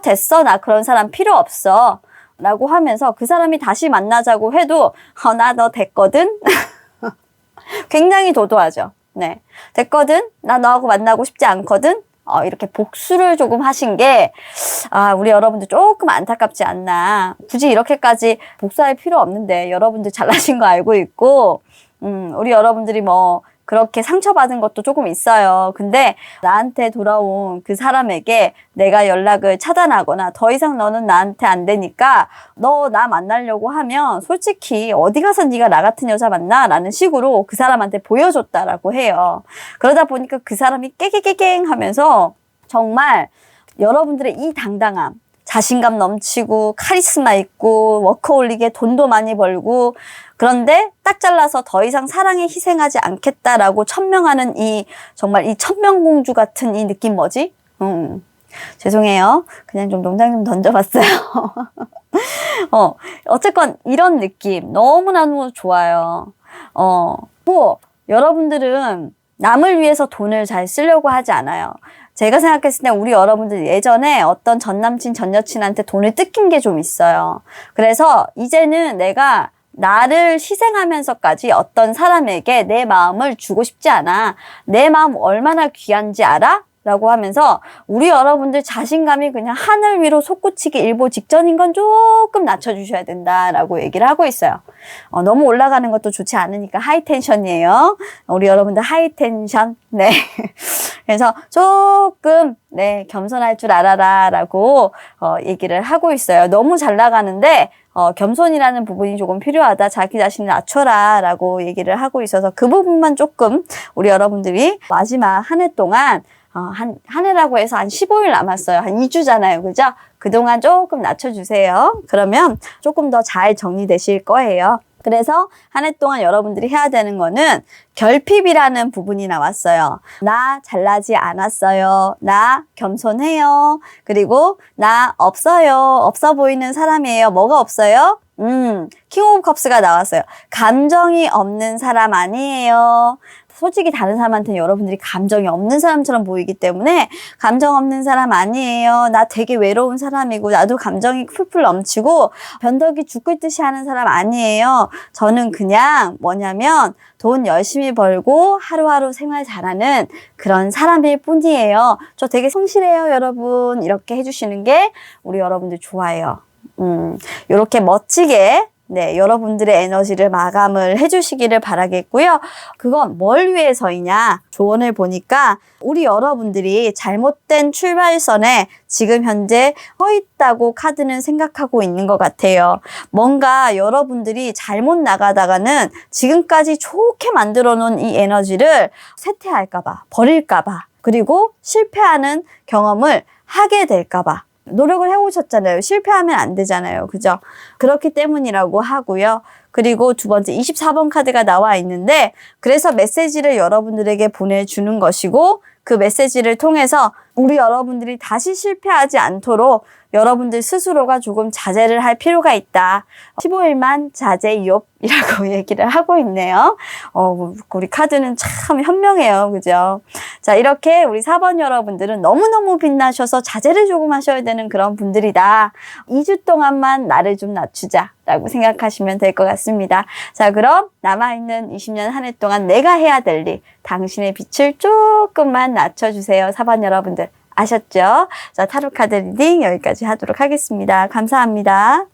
A: 됐어. 나 그런 사람 필요 없어. 라고 하면서 그 사람이 다시 만나자고 해도 나 너 됐거든? 굉장히 도도하죠. 네. 됐거든? 나 너하고 만나고 싶지 않거든? 이렇게 복수를 조금 하신 게, 우리 여러분들 조금 안타깝지 않나. 굳이 이렇게까지 복수할 필요 없는데, 여러분들 잘나신 거 알고 있고, 우리 여러분들이 뭐, 그렇게 상처받은 것도 조금 있어요. 근데 나한테 돌아온 그 사람에게 내가 연락을 차단하거나 더 이상 너는 나한테 안 되니까 너 나 만나려고 하면 솔직히 어디 가서 네가 나 같은 여자 만나? 라는 식으로 그 사람한테 보여줬다라고 해요. 그러다 보니까 그 사람이 깨갱깨갱 하면서 정말 여러분들의 이 당당함, 자신감 넘치고 카리스마 있고 워커홀릭에 돈도 많이 벌고 그런데 딱 잘라서 더 이상 사랑에 희생하지 않겠다라고 천명하는 정말 이 천명공주 같은 이 느낌 뭐지? 죄송해요. 그냥 좀 농장 좀 던져봤어요. 어쨌건 이런 느낌 너무너무 좋아요. 여러분들은 남을 위해서 돈을 잘 쓰려고 하지 않아요. 제가 생각했을 때 우리 여러분들 예전에 어떤 전 남친, 전 여친한테 돈을 뜯긴 게 좀 있어요. 그래서 이제는 내가 나를 희생하면서까지 어떤 사람에게 내 마음을 주고 싶지 않아. 내 마음 얼마나 귀한지 알아? 라고 하면서 우리 여러분들 자신감이 그냥 하늘 위로 솟구치기 일보 직전인 건 조금 낮춰주셔야 된다라고 얘기를 하고 있어요. 너무 올라가는 것도 좋지 않으니까 하이텐션이에요. 우리 여러분들 하이텐션. 네. 그래서 조금 겸손할 줄 알아라 라고 얘기를 하고 있어요. 너무 잘 나가는데 겸손이라는 부분이 조금 필요하다. 자기 자신을 낮춰라 라고 얘기를 하고 있어서 그 부분만 조금 우리 여러분들이 마지막 한 해 동안 한 해라고 해서 한 15일 남았어요. 한 2주잖아요. 그죠? 그동안 조금 낮춰주세요. 그러면 조금 더 잘 정리되실 거예요. 그래서 한 해 동안 여러분들이 해야 되는 거는 결핍이라는 부분이 나왔어요. 나 잘나지 않았어요. 나 겸손해요. 그리고 나 없어요. 없어 보이는 사람이에요. 뭐가 없어요? 킹 오브 컵스가 나왔어요. 감정이 없는 사람 아니에요. 솔직히 다른 사람한테는 여러분들이 감정이 없는 사람처럼 보이기 때문에 감정 없는 사람 아니에요. 나 되게 외로운 사람이고 나도 감정이 풀풀 넘치고 변덕이 죽을 듯이 하는 사람 아니에요. 저는 그냥 뭐냐면 돈 열심히 벌고 하루하루 생활 잘하는 그런 사람일 뿐이에요. 저 되게 성실해요, 여러분. 이렇게 해주시는 게 우리 여러분들 좋아해요. 이렇게 멋지게 여러분들의 에너지를 마감을 해주시기를 바라겠고요. 그건 뭘 위해서이냐? 조언을 보니까 우리 여러분들이 잘못된 출발선에 지금 현재 서 있다고 카드는 생각하고 있는 것 같아요. 뭔가 여러분들이 잘못 나가다가는 지금까지 좋게 만들어 놓은 이 에너지를 쇠퇴할까봐, 버릴까봐, 그리고 실패하는 경험을 하게 될까봐. 노력을 해오셨잖아요. 실패하면 안 되잖아요. 그죠? 그렇기 때문이라고 하고요. 그리고 두 번째 24번 카드가 나와 있는데 그래서 메시지를 여러분들에게 보내주는 것이고 그 메시지를 통해서 우리 여러분들이 다시 실패하지 않도록 여러분들 스스로가 조금 자제를 할 필요가 있다. 15일만 자제이옵이라고 얘기를 하고 있네요. 우리 카드는 참 현명해요. 그죠? 자, 이렇게 우리 4번 여러분들은 너무너무 빛나셔서 자제를 조금 하셔야 되는 그런 분들이다. 2주 동안만 나를 좀 낮추자 라고 생각하시면 될 것 같습니다. 자, 그럼 남아있는 20년 한 해 동안 내가 해야 될 일, 당신의 빛을 조금만 낮춰주세요. 4번 여러분들. 아셨죠? 자, 타로 카드 리딩 여기까지 하도록 하겠습니다. 감사합니다.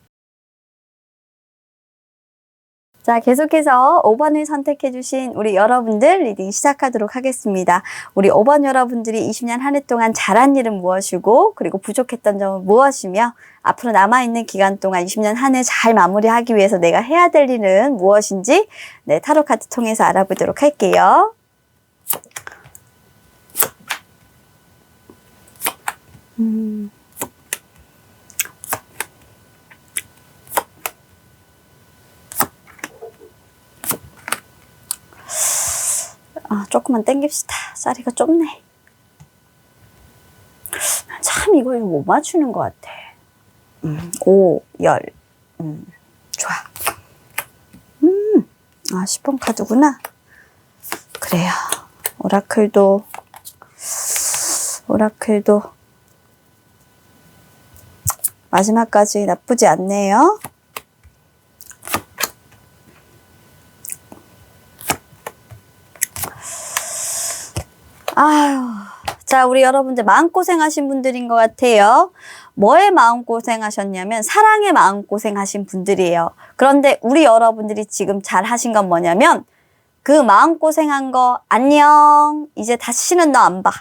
A: 자, 계속해서 5번을 선택해주신 우리 여러분들 리딩 시작하도록 하겠습니다. 우리 5번 여러분들이 20년 한 해 동안 잘한 일은 무엇이고 그리고 부족했던 점은 무엇이며 앞으로 남아있는 기간 동안 20년 한 해 잘 마무리하기 위해서 내가 해야 될 일은 무엇인지 타로 카드 통해서 알아보도록 할게요. 조금만 당깁시다. 자리가 좁네. 참 이거 못 맞추는 것 같아. 5, 10. 좋아. 10번 카드구나. 그래요. 오라클도 마지막까지 나쁘지 않네요. 아유, 자, 우리 여러분들 마음고생하신 분들인 것 같아요. 뭐에 마음고생하셨냐면 사랑에 마음고생하신 분들이에요. 그런데 우리 여러분들이 지금 잘 하신 건 뭐냐면 그 마음고생한 거 안녕, 이제 다시는 너 안 봐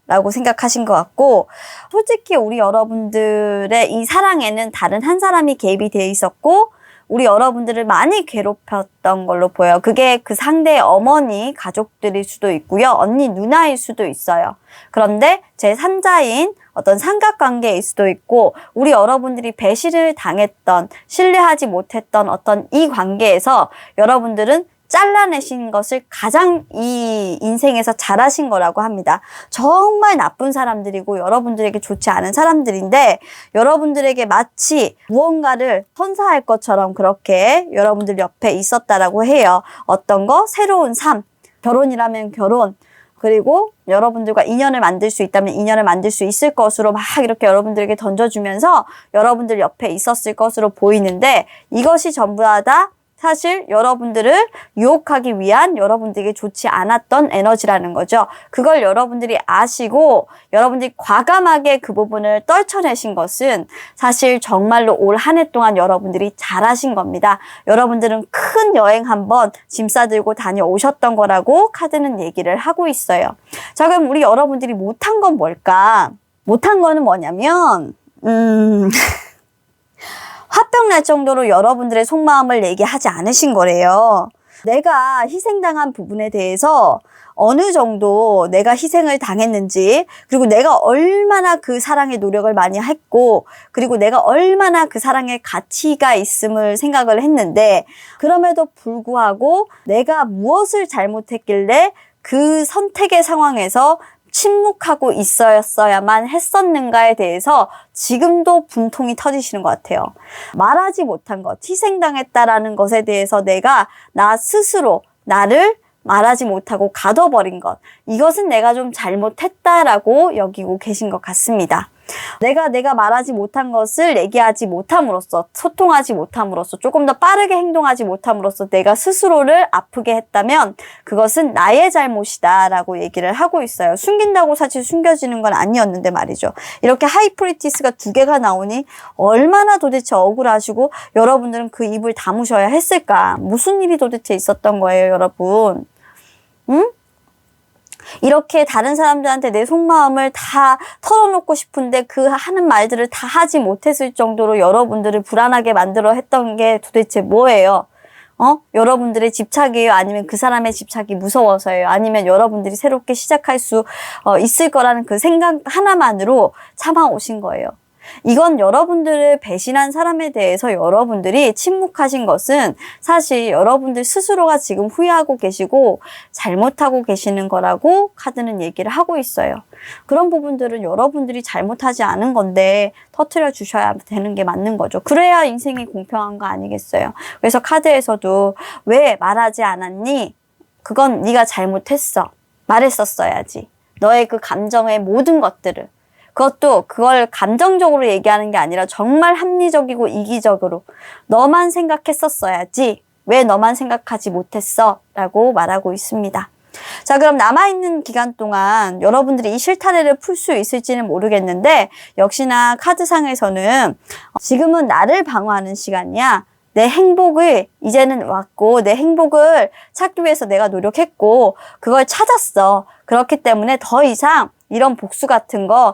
A: 라고 생각하신 것 같고, 솔직히 우리 여러분들의 이 사랑에는 다른 한 사람이 개입이 되어 있었고 우리 여러분들을 많이 괴롭혔던 걸로 보여요. 그게 그 상대의 어머니, 가족들일 수도 있고요. 언니, 누나일 수도 있어요. 그런데 제3자인 어떤 삼각관계일 수도 있고, 우리 여러분들이 배신을 당했던, 신뢰하지 못했던 어떤 이 관계에서 여러분들은 잘라내신 것을 가장 이 인생에서 잘하신 거라고 합니다. 정말 나쁜 사람들이고 여러분들에게 좋지 않은 사람들인데 여러분들에게 마치 무언가를 선사할 것처럼 그렇게 여러분들 옆에 있었다라고 해요. 어떤 거? 새로운 삶, 결혼이라면 결혼, 그리고 여러분들과 인연을 만들 수 있다면 인연을 만들 수 있을 것으로 막 이렇게 여러분들에게 던져주면서 여러분들 옆에 있었을 것으로 보이는데, 이것이 전부 다 사실 여러분들을 유혹하기 위한 여러분들에게 좋지 않았던 에너지라는 거죠. 그걸 여러분들이 아시고 여러분들이 과감하게 그 부분을 떨쳐내신 것은 사실 정말로 올 한 해 동안 여러분들이 잘하신 겁니다. 여러분들은 큰 여행 한번 짐 싸들고 다녀오셨던 거라고 카드는 얘기를 하고 있어요. 자, 그럼 우리 여러분들이 못한 건 뭘까? 못한 거는 뭐냐면 화병 날 정도로 여러분들의 속마음을 얘기하지 않으신 거래요. 내가 희생당한 부분에 대해서 어느 정도 내가 희생을 당했는지, 그리고 내가 얼마나 그 사랑에 노력을 많이 했고, 그리고 내가 얼마나 그 사랑에 가치가 있음을 생각을 했는데, 그럼에도 불구하고 내가 무엇을 잘못했길래 그 선택의 상황에서 침묵하고 있었어야만 했었는가에 대해서 지금도 분통이 터지시는 것 같아요. 말하지 못한 것, 희생당했다라는 것에 대해서 내가 나 스스로 나를 말하지 못하고 가둬버린 것, 이것은 내가 좀 잘못했다라고 여기고 계신 것 같습니다. 내가 말하지 못한 것을 얘기하지 못함으로써, 소통하지 못함으로써, 조금 더 빠르게 행동하지 못함으로써 내가 스스로를 아프게 했다면 그것은 나의 잘못이다 라고 얘기를 하고 있어요. 숨긴다고 사실 숨겨지는 건 아니었는데 말이죠. 이렇게 하이프리티스가 2개가 나오니 얼마나 도대체 억울하시고 여러분들은 그 입을 다무셔야 했을까? 무슨 일이 도대체 있었던 거예요, 여러분? 응? 이렇게 다른 사람들한테 내 속마음을 다 털어놓고 싶은데 그 하는 말들을 다 하지 못했을 정도로 여러분들을 불안하게 만들어 했던 게 도대체 뭐예요? 여러분들의 집착이에요? 아니면 그 사람의 집착이 무서워서예요? 아니면 여러분들이 새롭게 시작할 수 있을 거라는 그 생각 하나만으로 참아오신 거예요. 이건 여러분들을 배신한 사람에 대해서 여러분들이 침묵하신 것은 사실 여러분들 스스로가 지금 후회하고 계시고 잘못하고 계시는 거라고 카드는 얘기를 하고 있어요. 그런 부분들은 여러분들이 잘못하지 않은 건데 터뜨려 주셔야 되는 게 맞는 거죠. 그래야 인생이 공평한 거 아니겠어요? 그래서 카드에서도 왜 말하지 않았니? 그건 네가 잘못했어. 말했었어야지. 너의 그 감정의 모든 것들을. 그걸 감정적으로 얘기하는 게 아니라 정말 합리적이고 이기적으로 너만 생각했었어야지. 왜 너만 생각하지 못했어? 라고 말하고 있습니다. 자, 그럼 남아있는 기간 동안 여러분들이 이 실타래를 풀 수 있을지는 모르겠는데 역시나 카드상에서는 지금은 나를 방어하는 시간이야. 내 행복을 이제는 왔고 내 행복을 찾기 위해서 내가 노력했고 그걸 찾았어. 그렇기 때문에 더 이상 이런 복수 같은 거,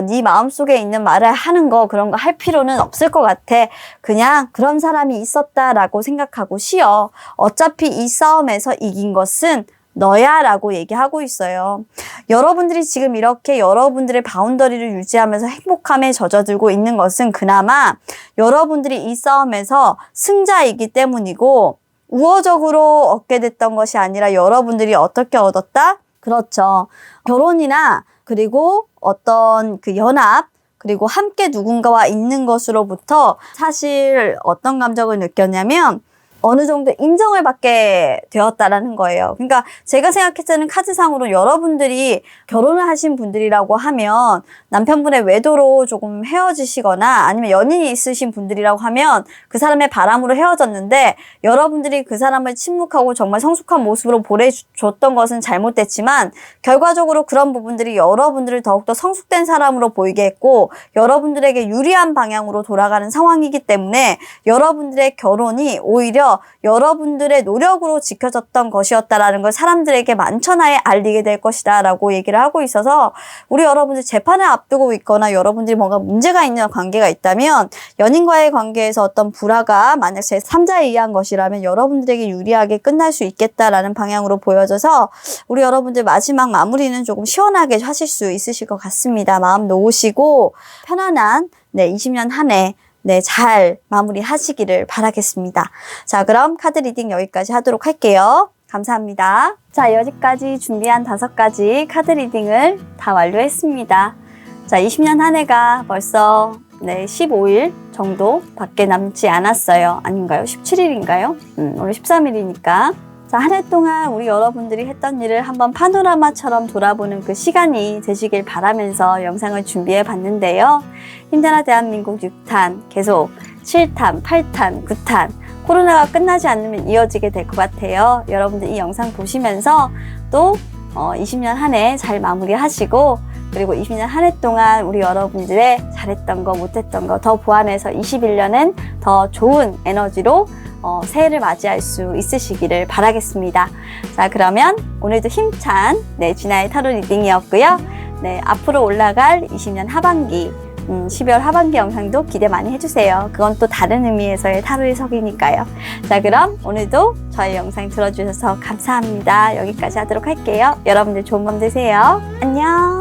A: 네 마음속에 있는 말을 하는 거, 그런 거 할 필요는 없을 것 같아. 그냥 그런 사람이 있었다라고 생각하고 쉬어. 어차피 이 싸움에서 이긴 것은 너야 라고 얘기하고 있어요. 여러분들이 지금 이렇게 여러분들의 바운더리를 유지하면서 행복함에 젖어들고 있는 것은 그나마 여러분들이 이 싸움에서 승자이기 때문이고 우호적으로 얻게 됐던 것이 아니라 여러분들이 어떻게 얻었다? 그렇죠. 결혼이나 그리고 어떤 그 연합, 그리고 함께 누군가와 있는 것으로부터 사실 어떤 감정을 느꼈냐면 어느 정도 인정을 받게 되었다라는 거예요. 그러니까 제가 생각했을 때는 카드상으로 여러분들이 결혼을 하신 분들이라고 하면 남편분의 외도로 조금 헤어지시거나 아니면 연인이 있으신 분들이라고 하면 그 사람의 바람으로 헤어졌는데 여러분들이 그 사람을 침묵하고 정말 성숙한 모습으로 보내줬던 것은 잘못됐지만 결과적으로 그런 부분들이 여러분들을 더욱더 성숙된 사람으로 보이게 했고 여러분들에게 유리한 방향으로 돌아가는 상황이기 때문에 여러분들의 결혼이 오히려 여러분들의 노력으로 지켜졌던 것이었다라는 걸 사람들에게 만천하에 알리게 될 것이다 라고 얘기를 하고 있어서 우리 여러분들 재판을 앞두고 있거나 여러분들이 뭔가 문제가 있는 관계가 있다면 연인과의 관계에서 어떤 불화가 만약 제3자에 의한 것이라면 여러분들에게 유리하게 끝날 수 있겠다라는 방향으로 보여져서 우리 여러분들 마지막 마무리는 조금 시원하게 하실 수 있으실 것 같습니다. 마음 놓으시고 편안한 20년 한 해 잘 마무리하시기를 바라겠습니다. 자, 그럼 카드 리딩 여기까지 하도록 할게요. 감사합니다. 자, 여기까지 준비한 5가지 카드 리딩을 다 완료했습니다. 자, 20년 한 해가 벌써 15일 정도 밖에 남지 않았어요. 아닌가요? 17일인가요? 오늘 13일이니까. 자, 한 해 동안 우리 여러분들이 했던 일을 한번 파노라마처럼 돌아보는 그 시간이 되시길 바라면서 영상을 준비해 봤는데요. 힘내라 대한민국 6탄, 계속 7탄, 8탄, 9탄, 코로나가 끝나지 않으면 이어지게 될 것 같아요. 여러분들 이 영상 보시면서 또 20년 한 해 잘 마무리하시고 그리고 20년 한 해 동안 우리 여러분들의 잘했던 거, 못했던 거 더 보완해서 21년은 더 좋은 에너지로 새해를 맞이할 수 있으시기를 바라겠습니다. 자, 그러면 오늘도 힘찬 진아의 타로 리딩이었고요. 앞으로 올라갈 20년 하반기 12월 하반기 영상도 기대 많이 해주세요. 그건 또 다른 의미에서의 타로의 석이니까요. 자, 그럼 오늘도 저희 영상 들어주셔서 감사합니다. 여기까지 하도록 할게요. 여러분들 좋은 밤 되세요. 안녕.